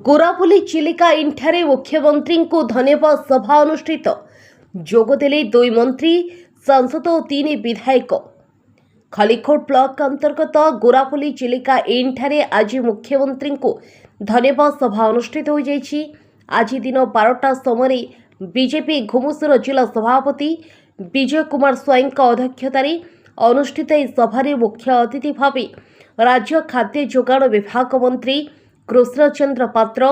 कोरापुली चिलिका इंठारे मुख्यमंत्री को धन्यवाद सभा अनुष्ठित जोगदेले 2 मंत्री सांसद और 3 विधायक। खलिकोट ब्लॉक अंतर्गत गोरापुली चिलिका इंठारे आज मुख्यमंत्री को धन्यवाद सभा अनुष्ठित हो जाइछि। आज दिन 12टा समय बीजेपी घुमुसुर जिला सभापति विजय कुमार स्वाईं अध्यक्षतार अनुष्ठित यह सभारे मुख्य अतिथि भाव राज्य खाद्य जोगाण विभाग मंत्री कृष्णचंद्र पात्र,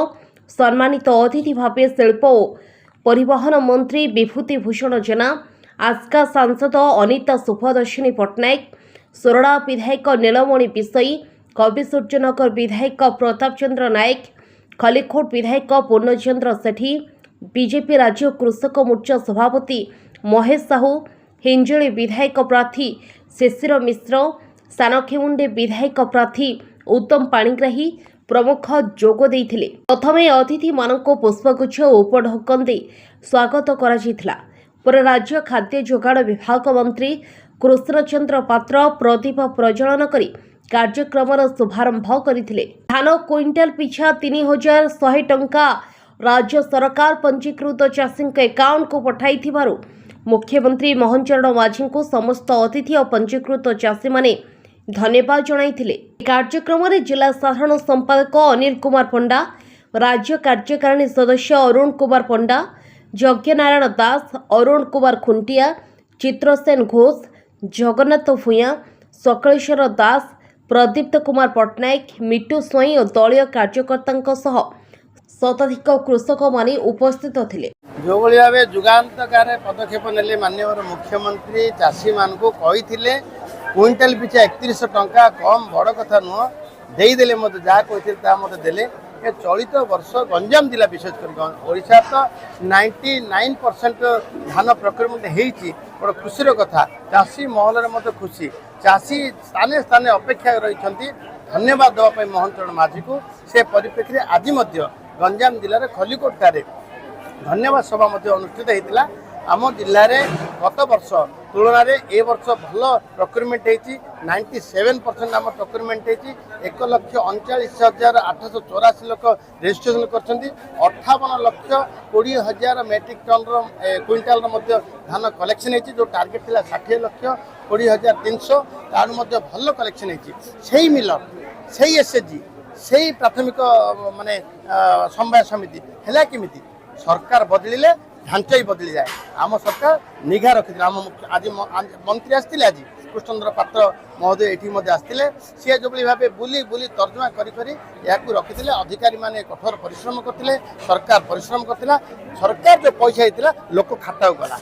सम्मानित अतिथि भाव शिल्प और परिवहन मंत्री विभूति भूषण जेना, आस्का सांसद अनिता सुभदर्शिनी पट्टनायक, सोरडा विधायक नीलमणि विषयी, कविसूर्यनगर विधायक प्रताप चंद्र नायक, खलिकोट विधायक पूर्णचंद्र सेठी, बीजेपी राज्य कृषक मोर्चा सभापति महेश साहू, हिंजोली विधायक प्रार्थी शिशिर मिश्र, सानखेमुंडे विधायक प्रार्थी उत्तम पाणिग्राही प्रमुख जोग देइथिले। प्रथमे अतिथि मानक पुष्पगुच्छ और उपढौकन दे स्वागत कराଯାଇଥିଲା। पर राज्य खाद्य जोगाण विभाग मंत्री कृष्णचंद्र पात्र प्रदीप प्रज्वलन करी कार्यक्रमर शुभारंभ करथिले। धान क्विंटाल पिछा 3100 टंका राज्य सरकार पंजीकृत चाषी अकाउंट को पठाइथिबारु मुख्यमंत्री मोहन चरण माझी को समस्त अतिथि और पंजीकृत चाषी माने धन्यवाद जणाइथिले। कार्यक्रम में जिला साधारण संपादक अनिल कुमार पंडा, राज्य कार्यकारिणी सदस्य अरुण कुमार पंडा, यज्ञनारायण दास, अरुण कुमार खुंटिया, चित्रसेन घोष, जगन्नाथ भूया, सकलेश्वर दास, प्रदीप्त कुमार पट्टनायक, मिट्टू स्वाई और दलीय कार्यकर्ता शताधिक कृषक माने उपस्थित थिले। जो भाव जुगान्तकार पदक्षेप नेले माननीय मुख्यमंत्री चाषी मान को कही क्विंटाल पिछा 3100 टंका कम बड़ कथा नुह देदेले मत जहाँ कही मत देले। चलित वर्ष गंजाम जिला विशेष करशा तो 99% धान प्रक्रियमेंट होती बड़ खुशी कथा। चाषी महल मत खुशी, चाषी स्थाने स्थाने अपेक्षा रही धन्यवाद देवाई मोहन चरण माझी को। से परिप्रेक्षी आज गंजाम जिले खलिकोट ठारे धन्यवाद सभा अनुष्ठित होता। आम जिले में गत वर्ष तुलन में ए वर्ष भल प्रक्रियमेंट होती 97% आम प्रक्रियमेंट होती 1,39,884 लोक रेजिस्ट्रेशन कर 58,20,000 मेट्रिक टन क्विंटाल धान कलेक्शन होती जो टार्गेट था 60,20,300 तार भल कलेक्शन होती। से मिलर से एसएचजी से प्राथमिक माने समवाय समिति है किमी सरकार बदलिले ढांचा ही बदली जाए। आम सरकार निघा रखी आम आज मंत्री आसते आज कृष्णचंद्र पात्र महोदय ये आसते सी जो भाव बुली बुली तर्जमा करी रखी अधिकारी माने कठोर परिश्रम करते सरकार परिश्रम करता सरकार जो पैसा होता लोक खाता गला।